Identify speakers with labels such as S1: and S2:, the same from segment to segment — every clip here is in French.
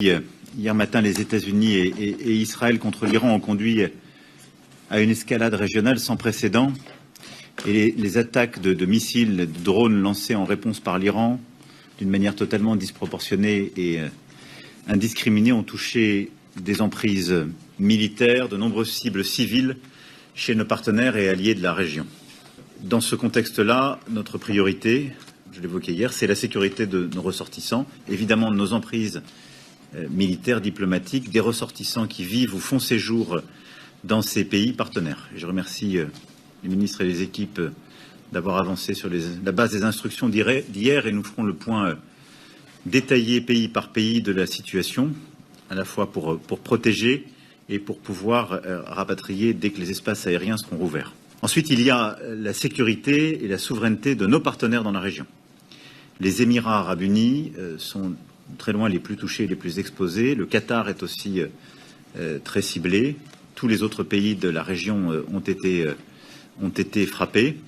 S1: Hier matin, les États-Unis et Israël contre l'Iran ont conduit à une escalade régionale sans précédent. Et les attaques de missiles, de drones lancés en réponse par l'Iran, d'une manière totalement disproportionnée et indiscriminée, ont touché des emprises militaires, de nombreuses cibles civiles chez nos partenaires et alliés de la région. Dans ce contexte-là, notre priorité, je l'évoquais hier, c'est la sécurité de nos ressortissants, évidemment de nos emprises militaires, diplomatiques, des ressortissants qui vivent ou font séjour dans ces pays partenaires. Et je remercie les ministres et les équipes d'avoir avancé sur la base des instructions d'hier et nous ferons le point détaillé pays par pays de la situation, à la fois pour protéger et pour pouvoir rapatrier dès que les espaces aériens seront rouverts. Ensuite, il y a la sécurité et la souveraineté de nos partenaires dans la région. Les Émirats arabes unis sont très loin les plus touchés et les plus exposés. Le Qatar est aussi très ciblé. Tous les autres pays de la région ont été frappés.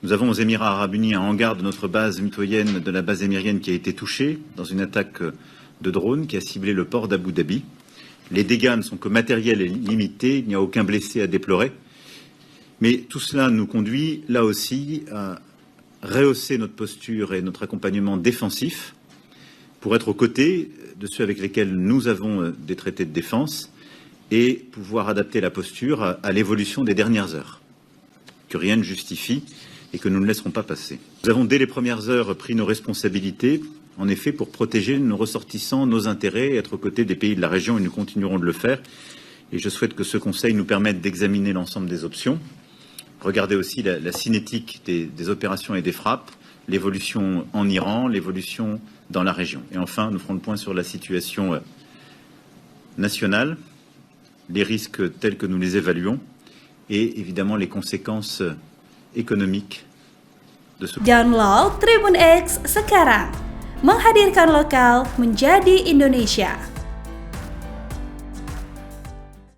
S1: Nous avons aux Émirats arabes unis un hangar de notre base mitoyenne, de la base émirienne, qui a été touché dans une attaque de drone qui a ciblé le port d'Abu Dhabi. Les dégâts ne sont que matériels et limités. Il n'y a aucun blessé à déplorer. Mais tout cela nous conduit, là aussi, à rehausser notre posture et notre accompagnement défensif pour être aux côtés de ceux avec lesquels nous avons des traités de défense et pouvoir adapter la posture à l'évolution des dernières heures, que rien ne justifie et que nous ne laisserons pas passer. Nous avons, dès les premières heures, pris nos responsabilités, en effet, pour protéger nos ressortissants, nos intérêts, et être aux côtés des pays de la région, et nous continuerons de le faire. Et je souhaite que ce Conseil nous permette d'examiner l'ensemble des options, regarder aussi la cinétique des opérations et des frappes, l'évolution en Iran, l'évolution dans la région. Et enfin, nous ferons le point sur la situation nationale, les risques tels que nous les évaluons et évidemment les conséquences économiques de ce.
S2: Download Tribun X sekarang, menghadirkan lokal menjadi Indonesia.